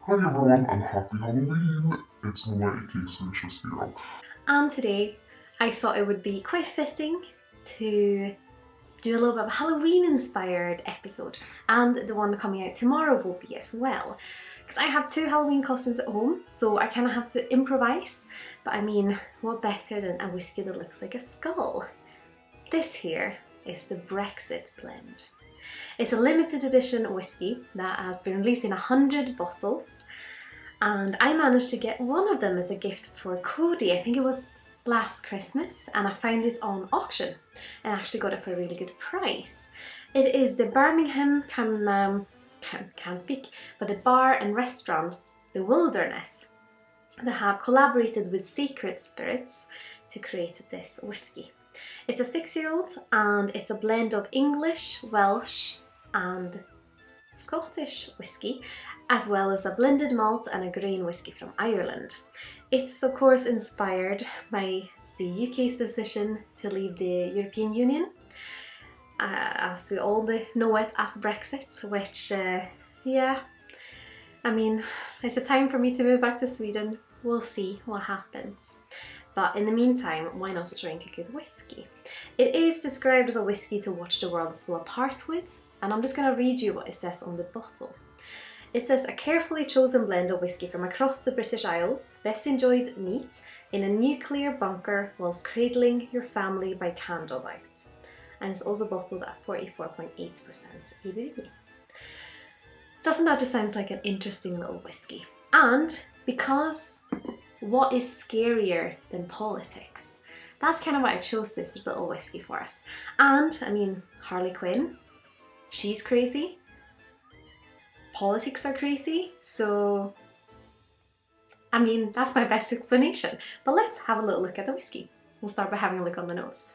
Hi everyone and happy Halloween! It's Noah aka Sláinte Skål. And today I thought it would be quite fitting to do a little bit of a Halloween inspired episode, and the one coming out tomorrow will be as well. Because I have two Halloween costumes at home, so I kind of have to improvise, but I mean, what better than a whiskey that looks like a skull? This here is the Brexit blend. It's a limited edition whiskey that has been released in 100 bottles, and I managed to get one of them as a gift for Cody. I think it was last Christmas, and I found it on auction and actually got it for a really good price. It is the Birmingham can't speak, but the bar and restaurant The Wilderness that have collaborated with Sacred Spirits to create this whiskey. It's a 6-year-old and it's a blend of English, Welsh and Scottish whiskey, as well as a blended malt and a grain whiskey from Ireland. It's of course inspired by the UK's decision to leave the European Union, as we all know it as Brexit, which yeah, I mean, it's a time for me to move back to Sweden. We'll see what happens. But in the meantime, why not drink a good whiskey? It is described as a whiskey to watch the world fall apart with, and I'm just going to read you what it says on the bottle. It says, a carefully chosen blend of whiskey from across the British Isles, best enjoyed neat in a nuclear bunker whilst cradling your family by candlelight. And it's also bottled at 44.8% ABV. Doesn't that just sound like an interesting little whiskey? And because what is scarier than politics? That's kind of why I chose this little whiskey for us. And I mean, Harley Quinn, she's crazy. Politics are crazy. So, I mean, that's my best explanation. But let's have a little look at the whiskey. We'll start by having a look on the nose.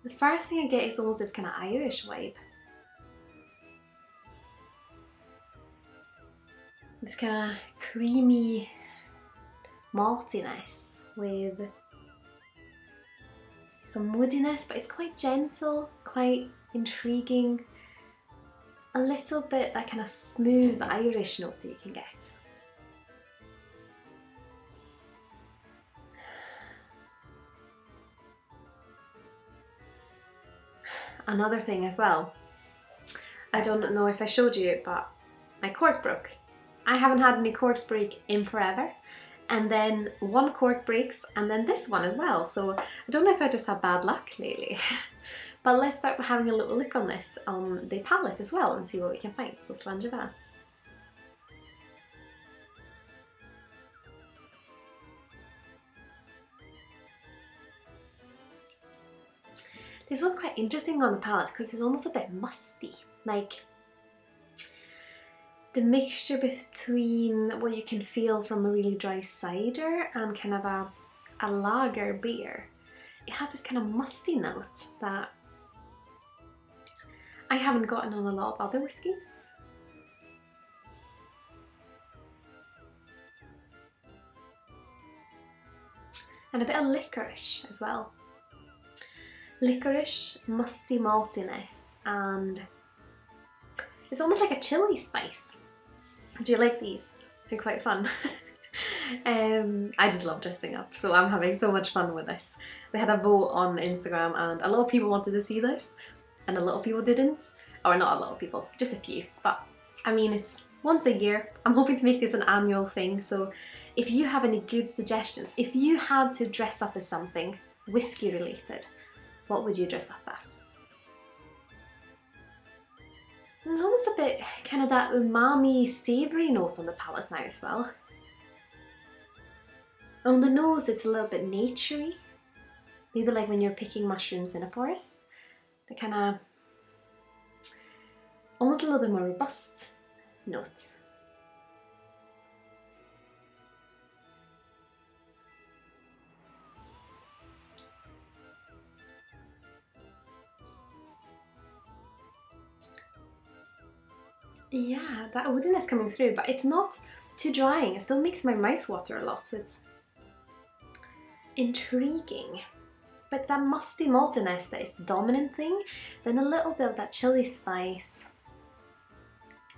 The first thing I get is almost this kind of Irish vibe. This kind of creamy maltiness with some woodiness, but it's quite gentle, quite intriguing. A little bit that kind of smooth Irish note that you can get. Another thing as well, I don't know if I showed you, but my cork broke. I haven't had any corks break in forever, and then one cork breaks and then this one as well, so I don't know if I just have bad luck lately. But let's start by having a little look on this on the palette as well and see what we can find, so slàinte Skål. This one's quite interesting on the palate because it's almost a bit musty, like the mixture between what you can feel from a really dry cider and kind of a lager beer. It has this kind of musty note that I haven't gotten on a lot of other whiskies. And a bit of licorice as well. Licorice, musty maltiness, and it's almost like a chili spice. Do you like these? They're quite fun. I just love dressing up, so I'm having so much fun with this. We had a vote on Instagram and a lot of people wanted to see this and a lot of people didn't. Or not a lot of people, just a few. But I mean, it's once a year. I'm hoping to make this an annual thing, so if you have any good suggestions, if you had to dress up as something whiskey related, what would you dress up as? There's almost a bit kind of that umami savoury note on the palate now as well. On the nose it's a little bit naturey. Maybe like when you're picking mushrooms in a forest. The kind of almost a little bit more robust note. Yeah, that woodiness coming through, but it's not too drying. It still makes my mouth water a lot, so intriguing. But that musty maltiness that is the dominant thing, then a little bit of that chili spice.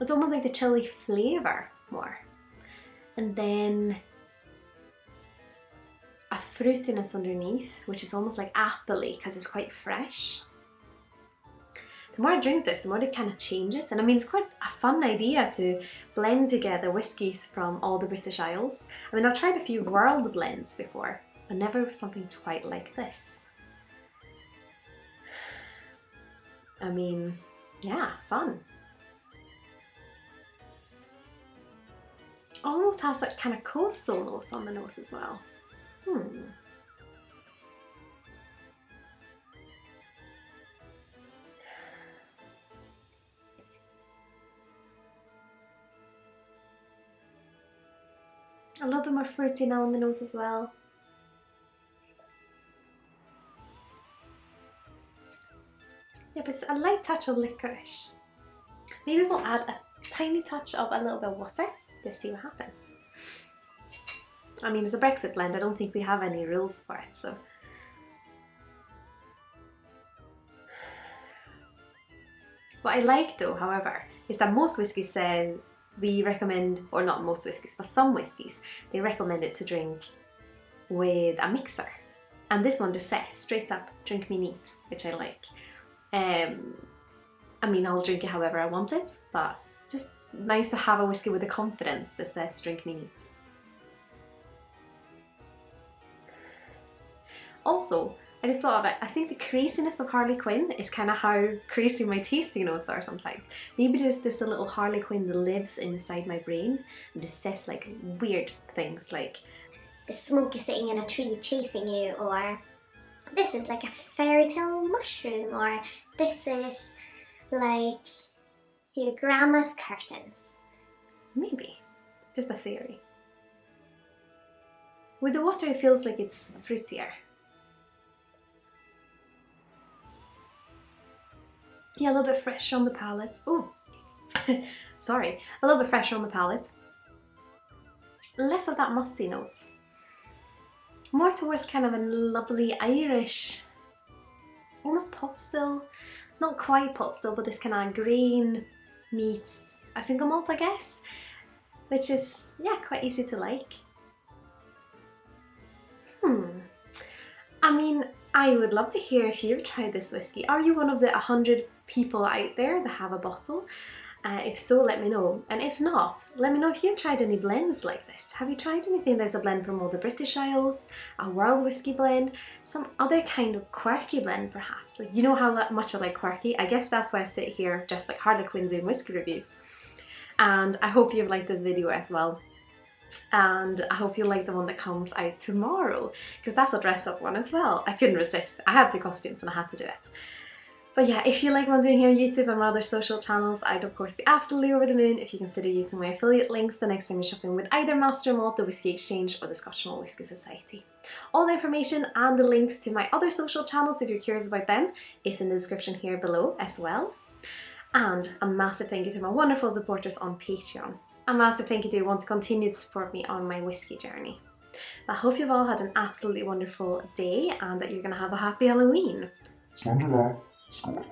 It's almost like the chili flavour more. And then a fruitiness underneath, which is almost like apple-y because it's quite fresh. The more I drink this, the more it kind of changes. And I mean, it's quite a fun idea to blend together whiskies from all the British Isles. I mean, I've tried a few world blends before, but never something quite like this. I mean, yeah, fun. Almost has that kind of coastal note on the nose as well. A little bit more fruity now on the nose as well. Yeah, but it's a light touch of licorice. Maybe we'll add a tiny touch of a little bit of water to see what happens. I mean, it's a Brexit blend, I don't think we have any rules for it, so. What I like though, however, is that most whiskies say we recommend, or not most whiskies, but some whiskies, they recommend it to drink with a mixer. And this one just says straight up, drink me neat, which I like. I mean, I'll drink it however I want it, but just nice to have a whiskey with the confidence that says drink me neat. Also, I just thought of it, I think the craziness of Harlequin is kind of how crazy my tasting notes are sometimes. Maybe there's just a little Harlequin that lives inside my brain and just says like weird things like, the smoke is sitting in a tree chasing you, or this is like a fairy tale mushroom, or this is like your grandma's curtains. Maybe. Just a theory. With the water it feels like it's fruitier. Yeah, a little bit fresher on the palate. Oh, sorry. A little bit fresher on the palate. Less of that musty note. More towards kind of a lovely Irish, almost pot still. Not quite pot still, but this kind of grain meets a single malt, I guess. Which is, yeah, quite easy to like. I mean, I would love to hear if you've tried this whiskey. Are you one of the 100 people out there that have a bottle? If so, let me know. And if not, let me know if you've tried any blends like this. Have you tried anything that's a blend from all the British Isles, a world whiskey blend, some other kind of quirky blend perhaps? Like, you know how much I like quirky? I guess that's why I sit here just like Harlequin doing whiskey reviews. And I hope you've liked this video as well. And I hope you like the one that comes out tomorrow, because that's a dress up one as well. I couldn't resist. I had 2 costumes and I had to do it. But yeah, if you like what I'm doing here on YouTube and my other social channels, I'd of course be absolutely over the moon if you consider using my affiliate links the next time you're shopping with either Master Malt, the Whisky Exchange, or the Scotch Malt Whisky Society. All the information and the links to my other social channels, if you're curious about them, is in the description here below as well. And a massive thank you to my wonderful supporters on Patreon. A massive thank you to you who want to continue to support me on my whiskey journey. I hope you've all had an absolutely wonderful day and that you're going to have a happy Halloween. Sláinte Skål.